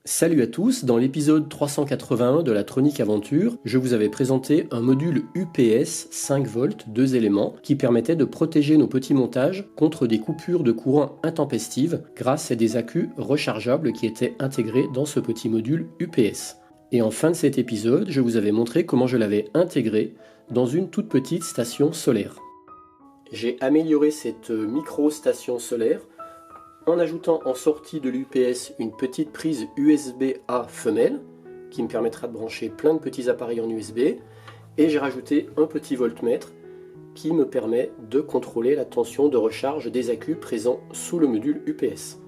Salut à tous, dans l'épisode 381 de la Tronic Aventure, je vous avais présenté un module UPS 5V 2 éléments qui permettait de protéger nos petits montages contre des coupures de courant intempestives grâce à des accus rechargeables qui étaient intégrés dans ce petit module UPS. Et en fin de cet épisode, je vous avais montré comment je l'avais intégré dans une toute petite station solaire. J'ai amélioré cette micro-station solaire en ajoutant en sortie de l'UPS une petite prise USB-A femelle qui me permettra de brancher plein de petits appareils en USB, et j'ai rajouté un petit voltmètre qui me permet de contrôler la tension de recharge des accus présents sous le module UPS.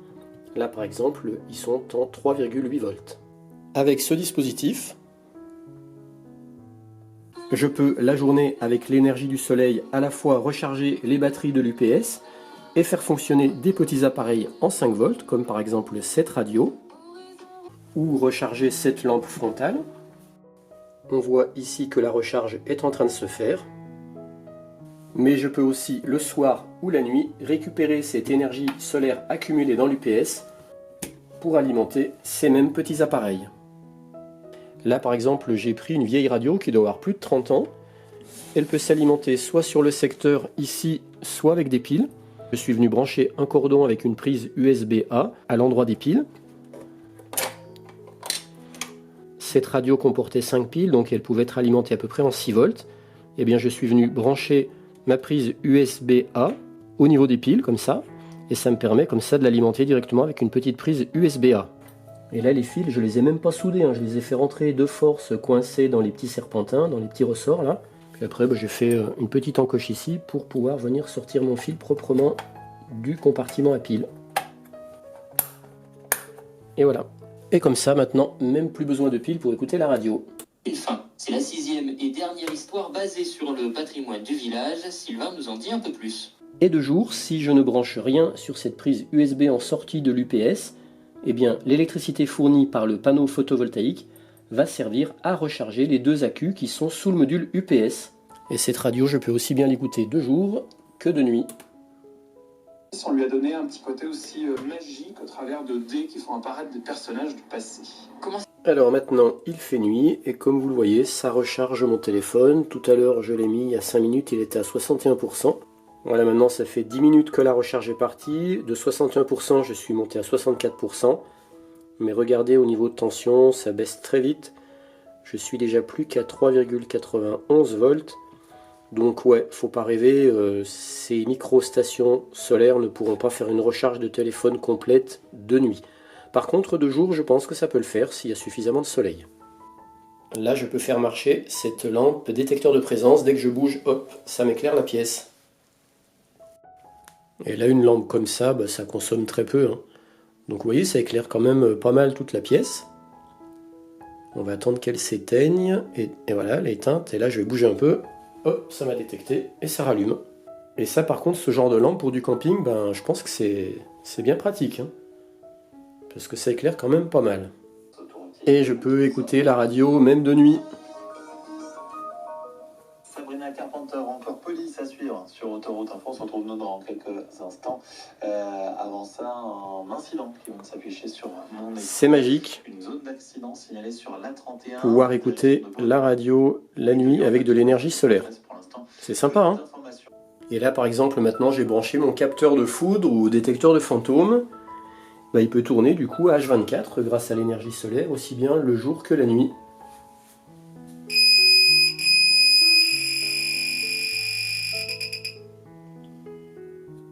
Là par exemple, ils sont en 3,8 volts. Avec ce dispositif, je peux la journée avec l'énergie du soleil à la fois recharger les batteries de l'UPS et faire fonctionner des petits appareils en 5 volts, comme par exemple cette radio, ou recharger cette lampe frontale. On voit ici que la recharge est en train de se faire. Mais je peux aussi, le soir ou la nuit, récupérer cette énergie solaire accumulée dans l'UPS pour alimenter ces mêmes petits appareils. Là par exemple, j'ai pris une vieille radio qui doit avoir plus de 30 ans. Elle peut s'alimenter soit sur le secteur ici, soit avec des piles. Je suis venu brancher un cordon avec une prise USB-A à l'endroit des piles. Cette radio comportait 5 piles, donc elle pouvait être alimentée à peu près en 6 volts. Et bien je suis venu brancher ma prise USB-A au niveau des piles, comme ça. Et ça me permet comme ça de l'alimenter directement avec une petite prise USB-A. Et là les fils, je les ai même pas soudés, je les ai fait rentrer de force coincés dans les petits serpentins, dans les petits ressorts là. Puis après, j'ai fait une petite encoche ici pour pouvoir venir sortir mon fil proprement du compartiment à pile. Et voilà. Et comme ça, maintenant, même plus besoin de piles pour écouter la radio. Enfin, c'est la 6e et dernière histoire basée sur le patrimoine du village. Sylvain nous en dit un peu plus. Et de jour, si je ne branche rien sur cette prise USB en sortie de l'UPS, eh bien, l'électricité fournie par le panneau photovoltaïque va servir à recharger les deux accus qui sont sous le module UPS. Et cette radio, je peux aussi bien l'écouter de jour que de nuit. On lui a donné un petit côté aussi magique au travers de dés qui font apparaître des personnages du passé. Alors maintenant, il fait nuit et comme vous le voyez, ça recharge mon téléphone. Tout à l'heure, je l'ai mis il y a 5 minutes, il était à 61%. Voilà, maintenant ça fait 10 minutes que la recharge est partie. De 61%, je suis monté à 64%. Mais regardez, au niveau de tension, ça baisse très vite. Je suis déjà plus qu'à 3,91 volts. Donc ouais, faut pas rêver, ces micro-stations solaires ne pourront pas faire une recharge de téléphone complète de nuit. Par contre, de jour, je pense que ça peut le faire s'il y a suffisamment de soleil. Là, je peux faire marcher cette lampe détecteur de présence. Dès que je bouge, hop, ça m'éclaire la pièce. Et là, une lampe comme ça, ça consomme très peu. Donc vous voyez, ça éclaire quand même pas mal toute la pièce. On va attendre qu'elle s'éteigne. Et voilà, elle est éteinte. Et là, je vais bouger un peu. Hop, ça m'a détecté et ça rallume. Et ça, par contre, ce genre de lampe pour du camping, je pense que c'est bien pratique. Parce que ça éclaire quand même pas mal. Et je peux écouter la radio même de nuit. Sabrina Carpenter, encore police à suivre sur Autoroute Info. On se retrouve dans quelques instants. Avant ça, un incident qui va s'afficher sur mon écran. C'est magique. Une zone d'accident signalée sur l'A31. Pouvoir écouter la radio la nuit avec de l'énergie solaire. C'est sympa, Et là, par exemple, maintenant, j'ai branché mon capteur de foudre ou détecteur de fantômes. Il peut tourner du coup à H24 grâce à l'énergie solaire, aussi bien le jour que la nuit.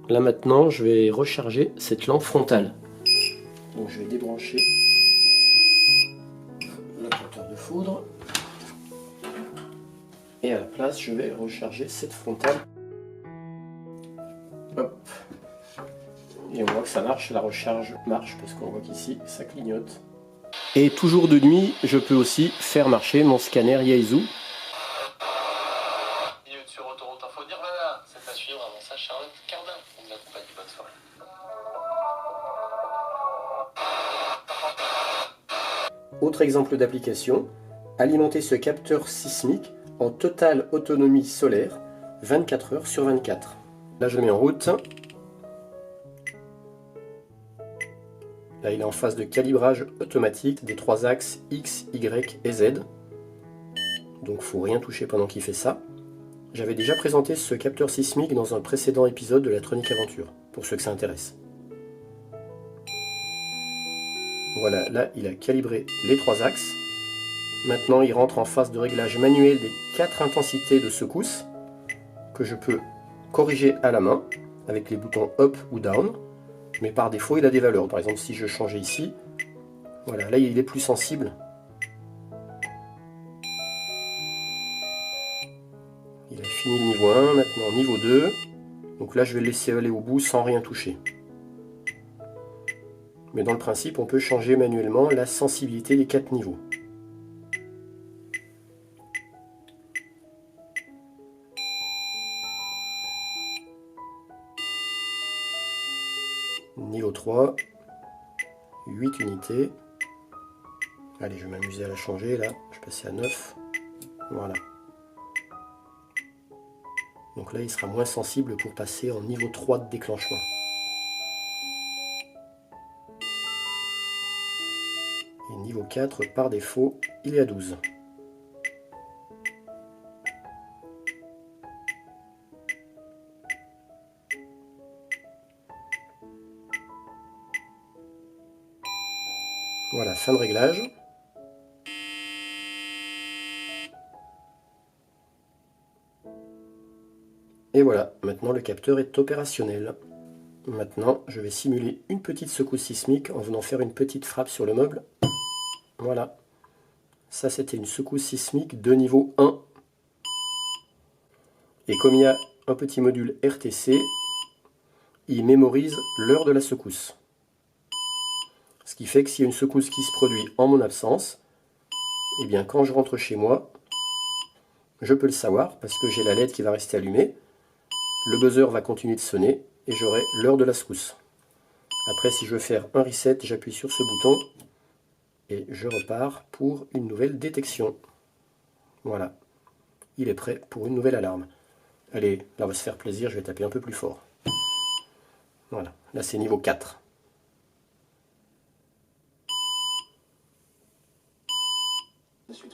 Là maintenant, je vais recharger cette lampe frontale. Donc je vais débrancher le capteur de foudre. Et à la place, je vais recharger cette frontale. Hop. Et on voit que ça marche, la recharge marche, parce qu'on voit qu'ici, ça clignote. Et toujours de nuit, je peux aussi faire marcher mon scanner Yaesu. Sur Autoroute Info, dire voilà, c'est à suivre. Avant ça, Charlotte Cardin, on vous accompagne. Bonne soirée. Autre exemple d'application, alimenter ce capteur sismique en totale autonomie solaire, 24 heures sur 24. Là, je le mets en route. Là, il est en phase de calibrage automatique des 3 axes X, Y et Z. Donc, faut rien toucher pendant qu'il fait ça. J'avais déjà présenté ce capteur sismique dans un précédent épisode de la Tronic Aventure, pour ceux que ça intéresse. Voilà, là, il a calibré les 3 axes. Maintenant, il rentre en phase de réglage manuel des 4 intensités de secousse, que je peux corriger à la main, avec les boutons up ou down. Mais par défaut, il a des valeurs. Par exemple, si je changeais ici, voilà, là il est plus sensible. Il a fini le niveau 1, maintenant niveau 2. Donc là, je vais le laisser aller au bout sans rien toucher. Mais dans le principe, on peut changer manuellement la sensibilité des 4 niveaux. Niveau 3, 8 unités. Allez, je vais m'amuser à la changer là. Je vais passer à 9. Voilà. Donc là, il sera moins sensible pour passer en niveau 3 de déclenchement. Et niveau 4, par défaut, il est à 12. Voilà, fin de réglage. Et voilà, maintenant le capteur est opérationnel. Maintenant, je vais simuler une petite secousse sismique en venant faire une petite frappe sur le meuble. Voilà. Ça, c'était une secousse sismique de niveau 1. Et comme il y a un petit module RTC, il mémorise l'heure de la secousse. Ce qui fait que s'il y a une secousse qui se produit en mon absence, eh bien quand je rentre chez moi, je peux le savoir parce que j'ai la LED qui va rester allumée. Le buzzer va continuer de sonner et j'aurai l'heure de la secousse. Après, si je veux faire un reset, j'appuie sur ce bouton et je repars pour une nouvelle détection. Voilà, il est prêt pour une nouvelle alarme. Allez, là on va se faire plaisir, je vais taper un peu plus fort. Voilà, là c'est niveau 4.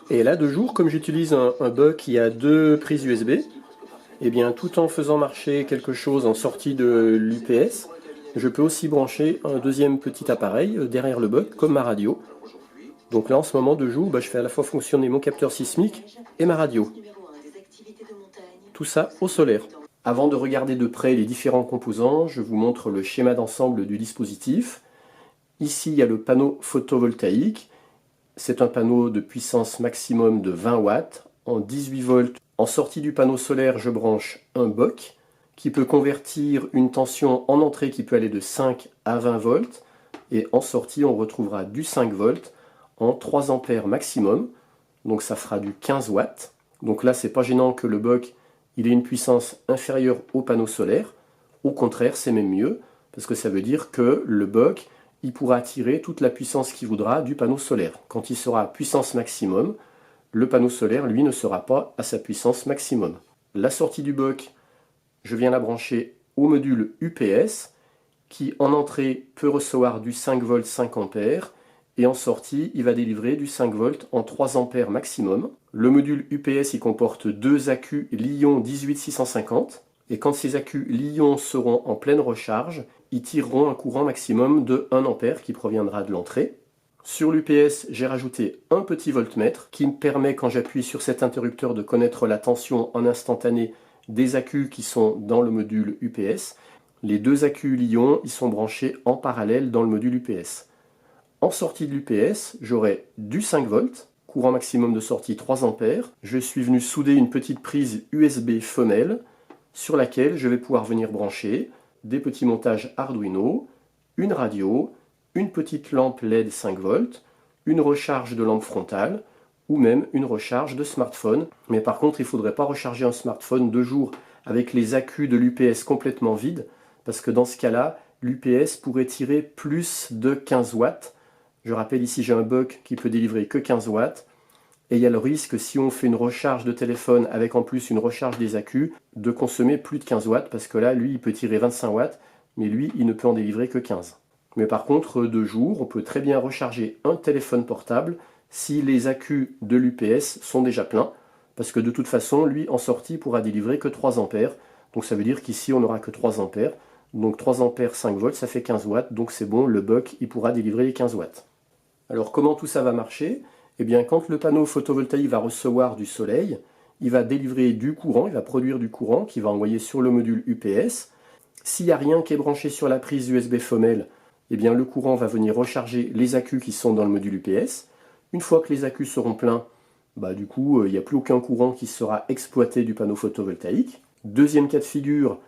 Et là, de jour, comme j'utilise un buck qui a 2 prises USB, et bien tout en faisant marcher quelque chose en sortie de l'UPS, je peux aussi brancher un deuxième petit appareil derrière le buck, comme ma radio. Donc là, en ce moment, de jour, je fais à la fois fonctionner mon capteur sismique et ma radio. Tout ça au solaire. Avant de regarder de près les différents composants, je vous montre le schéma d'ensemble du dispositif. Ici, il y a le panneau photovoltaïque. C'est un panneau de puissance maximum de 20 watts en 18 volts. En sortie du panneau solaire, je branche un buck qui peut convertir une tension en entrée qui peut aller de 5 à 20 volts. Et en sortie, on retrouvera du 5 volts en 3 ampères maximum. Donc ça fera du 15 watts. Donc là, c'est pas gênant que le buck il ait une puissance inférieure au panneau solaire. Au contraire, c'est même mieux parce que ça veut dire que le buck il pourra tirer toute la puissance qu'il voudra du panneau solaire. Quand il sera à puissance maximum, le panneau solaire, lui, ne sera pas à sa puissance maximum. La sortie du buck, je viens la brancher au module UPS, qui en entrée peut recevoir du 5 volts 5 ampères, et en sortie, il va délivrer du 5 volts en 3 ampères maximum. Le module UPS, il comporte 2 accus Li-ion 18650, et quand ces accus Li-ion seront en pleine recharge, ils tireront un courant maximum de 1 ampère qui proviendra de l'entrée. Sur l'UPS, j'ai rajouté un petit voltmètre qui me permet, quand j'appuie sur cet interrupteur, de connaître la tension en instantané des accus qui sont dans le module UPS. Les 2 accus Li-ion, ils sont branchés en parallèle dans le module UPS. En sortie de l'UPS, j'aurai du 5 volts, courant maximum de sortie 3 ampères. Je suis venu souder une petite prise USB femelle sur laquelle je vais pouvoir venir brancher des petits montages Arduino, une radio, une petite lampe LED 5 volts, une recharge de lampe frontale ou même une recharge de smartphone. Mais par contre, il ne faudrait pas recharger un smartphone de jour avec les accus de l'UPS complètement vides parce que dans ce cas-là, l'UPS pourrait tirer plus de 15 watts. Je rappelle ici, j'ai un buck qui peut délivrer que 15 watts. Et il y a le risque, si on fait une recharge de téléphone avec en plus une recharge des accus, de consommer plus de 15 watts, parce que là, lui, il peut tirer 25 watts, mais lui, il ne peut en délivrer que 15. Mais par contre, de jour, on peut très bien recharger un téléphone portable si les accus de l'UPS sont déjà pleins, parce que de toute façon, lui, en sortie, pourra délivrer que 3 ampères. Donc ça veut dire qu'ici, on n'aura que 3 ampères. Donc 3 ampères, 5 volts, ça fait 15 watts. Donc c'est bon, le buck, il pourra délivrer les 15 watts. Alors comment tout ça va marcher? Eh bien, quand le panneau photovoltaïque va recevoir du soleil, il va délivrer du courant, il va produire du courant qu'il va envoyer sur le module UPS. S'il n'y a rien qui est branché sur la prise USB femelle, eh bien, le courant va venir recharger les accus qui sont dans le module UPS. Une fois que les accus seront pleins, du coup, il n'y a plus aucun courant qui sera exploité du panneau photovoltaïque. Deuxième cas de figure,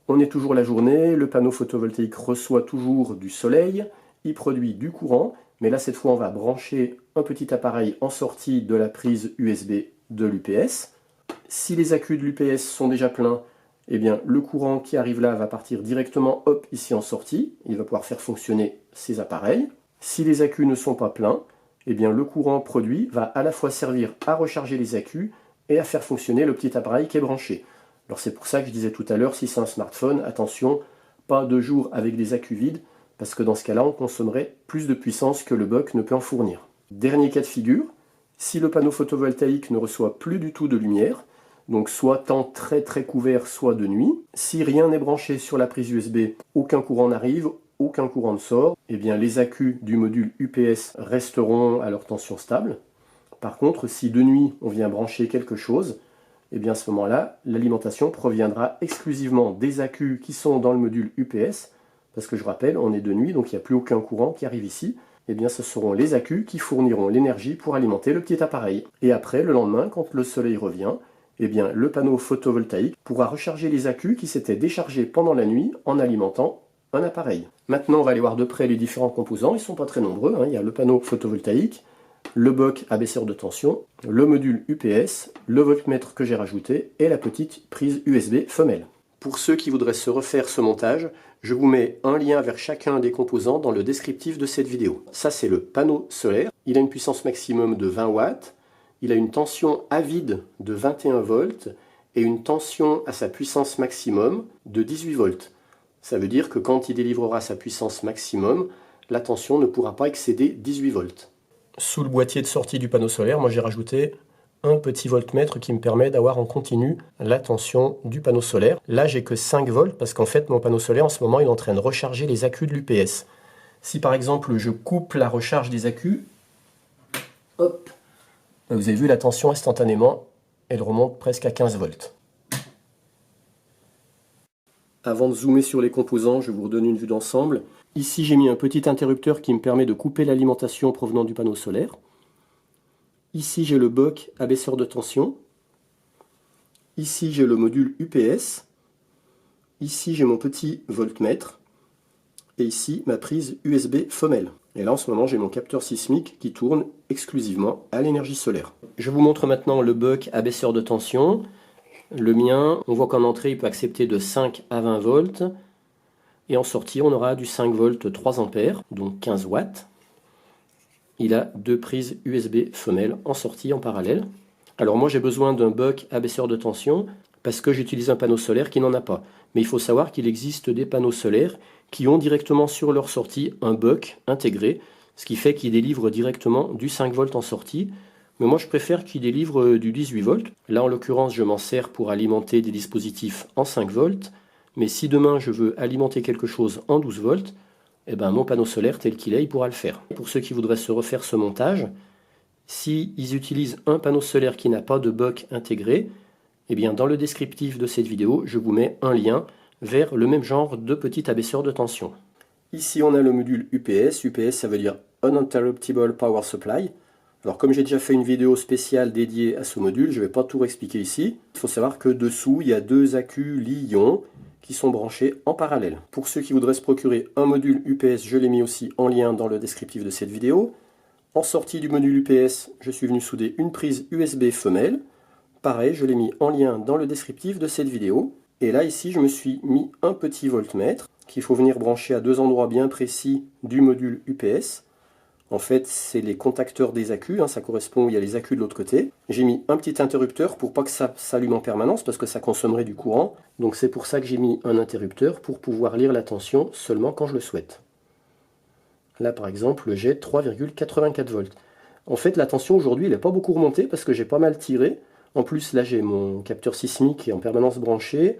on est toujours la journée, le panneau photovoltaïque reçoit toujours du soleil, il produit du courant, mais là, cette fois, on va brancher un petit appareil en sortie de la prise USB de l'UPS. Si les accus de l'UPS sont déjà pleins, eh bien, le courant qui arrive là va partir directement ici en sortie. Il va pouvoir faire fonctionner ces appareils. Si les accus ne sont pas pleins, eh bien, le courant produit va à la fois servir à recharger les accus et à faire fonctionner le petit appareil qui est branché. Alors c'est pour ça que je disais tout à l'heure, si c'est un smartphone, attention, pas de jour avec des accus vides, parce que dans ce cas-là, on consommerait plus de puissance que le buck ne peut en fournir. Dernier cas de figure, si le panneau photovoltaïque ne reçoit plus du tout de lumière, donc soit temps très très couvert, soit de nuit, si rien n'est branché sur la prise USB, aucun courant n'arrive, aucun courant ne sort, eh bien les accus du module UPS resteront à leur tension stable. Par contre, si de nuit on vient brancher quelque chose, eh bien à ce moment-là, l'alimentation proviendra exclusivement des accus qui sont dans le module UPS, parce que je rappelle, on est de nuit, donc il n'y a plus aucun courant qui arrive ici. Eh bien, ce seront les accus qui fourniront l'énergie pour alimenter le petit appareil. Et après, le lendemain, quand le soleil revient, eh bien, le panneau photovoltaïque pourra recharger les accus qui s'étaient déchargés pendant la nuit en alimentant un appareil. Maintenant, on va aller voir de près les différents composants. Ils ne sont pas très nombreux. Il y a le panneau photovoltaïque, le buck abaisseur de tension, le module UPS, le voltmètre que j'ai rajouté et la petite prise USB femelle. Pour ceux qui voudraient se refaire ce montage, je vous mets un lien vers chacun des composants dans le descriptif de cette vidéo. Ça, c'est le panneau solaire. Il a une puissance maximum de 20 watts. Il a une tension à vide de 21 volts et une tension à sa puissance maximum de 18 volts. Ça veut dire que quand il délivrera sa puissance maximum, la tension ne pourra pas excéder 18 volts. Sous le boîtier de sortie du panneau solaire, moi j'ai rajouté un petit voltmètre qui me permet d'avoir en continu la tension du panneau solaire. Là, j'ai que 5 volts parce qu'en fait, mon panneau solaire, en ce moment, il est en train de recharger les accus de l'UPS. Si par exemple, je coupe la recharge des accus, hop, vous avez vu la tension instantanément, elle remonte presque à 15 volts. Avant de zoomer sur les composants, je vous redonne une vue d'ensemble. Ici, j'ai mis un petit interrupteur qui me permet de couper l'alimentation provenant du panneau solaire. Ici, j'ai le buck abaisseur de tension. Ici, j'ai le module UPS. Ici, j'ai mon petit voltmètre. Et ici, ma prise USB femelle. Et là, en ce moment, j'ai mon capteur sismique qui tourne exclusivement à l'énergie solaire. Je vous montre maintenant le buck abaisseur de tension. Le mien, on voit qu'en entrée, il peut accepter de 5 à 20 volts. Et en sortie, on aura du 5 volts 3 ampères, donc 15 watts. Il a 2 prises USB femelles en sortie en parallèle. Alors moi j'ai besoin d'un buck abaisseur de tension parce que j'utilise un panneau solaire qui n'en a pas. Mais il faut savoir qu'il existe des panneaux solaires qui ont directement sur leur sortie un buck intégré, ce qui fait qu'ils délivrent directement du 5 volts en sortie. Mais moi je préfère qu'ils délivrent du 18 volts. Là en l'occurrence je m'en sers pour alimenter des dispositifs en 5 volts. Mais si demain je veux alimenter quelque chose en 12 volts, eh ben, mon panneau solaire tel qu'il est, il pourra le faire. Pour ceux qui voudraient se refaire ce montage, s'ils utilisent un panneau solaire qui n'a pas de buck intégré, eh bien, dans le descriptif de cette vidéo, je vous mets un lien vers le même genre de petit abaisseur de tension. Ici, on a le module UPS. UPS, ça veut dire Uninterruptible Power Supply. Alors, comme j'ai déjà fait une vidéo spéciale dédiée à ce module, je ne vais pas tout expliquer ici. Il faut savoir que dessous, il y a 2 accus Li-ion qui sont branchés en parallèle. Pour ceux qui voudraient se procurer un module UPS, je l'ai mis aussi en lien dans le descriptif de cette vidéo. En sortie du module UPS, je suis venu souder une prise USB femelle. Pareil, je l'ai mis en lien dans le descriptif de cette vidéo. Et là, ici, je me suis mis un petit voltmètre qu'il faut venir brancher à 2 endroits bien précis du module UPS. En fait, c'est les contacteurs des accus, ça correspond, il y a les accus de l'autre côté. J'ai mis un petit interrupteur pour pas que ça s'allume en permanence, parce que ça consommerait du courant. Donc c'est pour ça que j'ai mis un interrupteur, pour pouvoir lire la tension seulement quand je le souhaite. Là par exemple j'ai 3,84 volts. En fait la tension aujourd'hui elle n'est pas beaucoup remontée parce que j'ai pas mal tiré. En plus là j'ai mon capteur sismique qui est en permanence branché.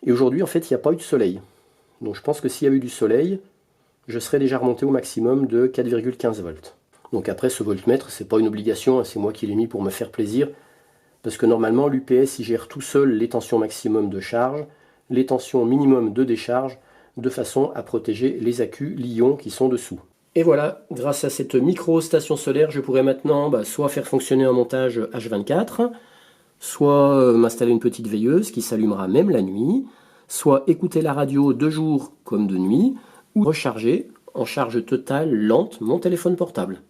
Et aujourd'hui en fait il n'y a pas eu de soleil. Donc je pense que s'il y avait eu du soleil, je serais déjà remonté au maximum de 4,15 volts. Donc après ce voltmètre c'est pas une obligation, c'est moi qui l'ai mis pour me faire plaisir. Parce que normalement l'UPS il gère tout seul les tensions maximum de charge, les tensions minimum de décharge, de façon à protéger les accus Li-ion qui sont dessous. Et voilà, grâce à cette micro-station solaire, je pourrais maintenant soit faire fonctionner un montage H24, soit m'installer une petite veilleuse qui s'allumera même la nuit, soit écouter la radio de jour comme de nuit, ou recharger en charge totale lente mon téléphone portable.